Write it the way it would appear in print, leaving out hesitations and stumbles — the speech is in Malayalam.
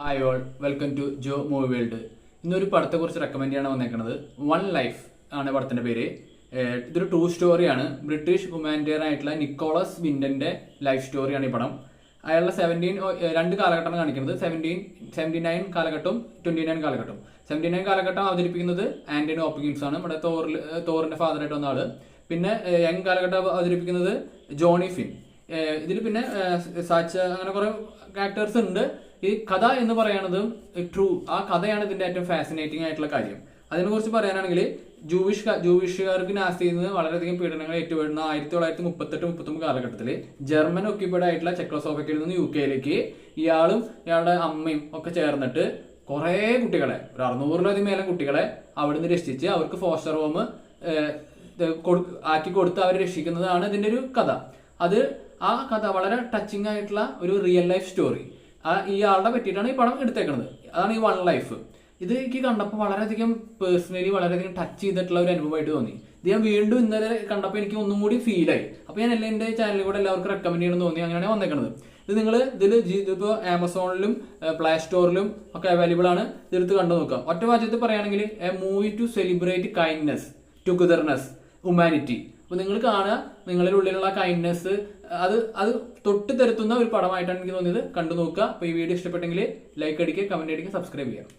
Hi all, welcome to Jo movie world. ഇന്നൊരു പടത്തെക്കുറിച്ച് റെക്കമെൻഡ് ചെയ്യാൻ വന്നേക്കുന്നത് വൺ ലൈഫ് ആണ് പടത്തിൻ്റെ പേര്. ഇതൊരു ട്രൂ സ്റ്റോറിയാണ്. ബ്രിട്ടീഷ് ഹ്യൂമാനിറ്റേറിയൻ ആയിട്ടുള്ള നിക്കോളസ് വിൻഡൻ്റെ ലൈഫ് സ്റ്റോറിയാണ് ഈ പടം. അയാളുടെ രണ്ട് കാലഘട്ടമാണ് കാണിക്കുന്നത്. 79 കാലഘട്ടവും 29 കാലഘട്ടവും. 79 കാലഘട്ടം അവതരിപ്പിക്കുന്നത് ആന്റണി ഹോപ്കിൻസ് ആണ്, നമ്മുടെ തോറിന്റെ ഫാദറായിട്ട് വന്ന ആള്. പിന്നെ യങ് കാലഘട്ടം അവതരിപ്പിക്കുന്നത് ജോണി ഫിൻ. ഇതിൽ പിന്നെ സാച്ച അങ്ങനെ കുറെ ക്യാരക്ടേഴ്സ് ഉണ്ട്. ഈ കഥ എന്ന് പറയുന്നത് ട്രൂ, ആ കഥയാണ് ഇതിന്റെ ഏറ്റവും ഫാസിനേറ്റിംഗ് ആയിട്ടുള്ള കാര്യം. അതിനെക്കുറിച്ച് പറയാനാണെങ്കിൽ ജൂവിഷുകാർക്ക് നാസ്തി ചെയ്യുന്നത് വളരെയധികം പീഡനങ്ങൾ ഏറ്റുവരുന്ന 1938-39 കാലഘട്ടത്തിൽ ജർമ്മൻ ഒക്യുപ്പൈഡ് ആയിട്ടുള്ള ചെക്കോസ്ലോവാക്യയിൽ നിന്ന് UK ഇയാളും ഇയാളുടെ അമ്മയും ഒക്കെ ചേർന്നിട്ട് കുറെ കുട്ടികളെ, ഒരു 600-ലധികം മേലെ കുട്ടികളെ അവിടുന്ന് രക്ഷിച്ച് അവർക്ക് ഫോസ്റ്റർ ഹോം ആക്കി കൊടുത്ത് അവരെ രക്ഷിക്കുന്നതാണ് ഇതിന്റെ ഒരു കഥ. ആ കഥ വളരെ ടച്ചിങ് ആയിട്ടുള്ള ഒരു റിയൽ ലൈഫ് സ്റ്റോറി. ഇയാളുടെ പറ്റിയിട്ടാണ് ഈ പടം എടുത്തേക്കുന്നത്. അതാണ് ഈ വൺ ലൈഫ്. ഇത് എനിക്ക് കണ്ടപ്പോൾ വളരെയധികം പേഴ്സണലി വളരെയധികം ടച്ച് ചെയ്തിട്ടുള്ള ഒരു അനുഭവമായിട്ട് തോന്നി. ഇത് ഞാൻ വീണ്ടും ഇന്നലെ കണ്ടപ്പോൾ എനിക്ക് ഒന്നും കൂടി ഫീലായി. അപ്പോൾ ഞാൻ എൻ്റെ ചാനലിൽ കൂടെ എല്ലാവർക്കും റെക്കമെൻഡ് ചെയ്യണമെന്ന് തോന്നി. അങ്ങനെയാണ് വന്നേക്കുന്നത്. ഇതിപ്പോൾ ആമസോണിലും പ്ലേ സ്റ്റോറിലും ഒക്കെ അവൈലബിൾ ആണ്. ഇതെടുത്ത് കണ്ടു നോക്കാം. ഒറ്റ വാചകത്തിൽ പറയുകയാണെങ്കിൽ a movie to celebrate kindness, togetherness, humanity. അപ്പോൾ നിങ്ങൾ കാണുക, നിങ്ങളുടെ ഉള്ളിലുള്ള കൈൻഡ്നെസ് അത് തൊട്ട് തരുത്തുന്ന ഒരു പടമായിട്ടാണ് എനിക്ക് തോന്നിയത്. കണ്ടു നോക്കുക. അപ്പോൾ ഈ വീഡിയോ ഇഷ്ടപ്പെട്ടെങ്കിൽ ലൈക്ക് അടിക്കുക, കമന്റ് അടിക്കുക, സബ്സ്ക്രൈബ് ചെയ്യുക.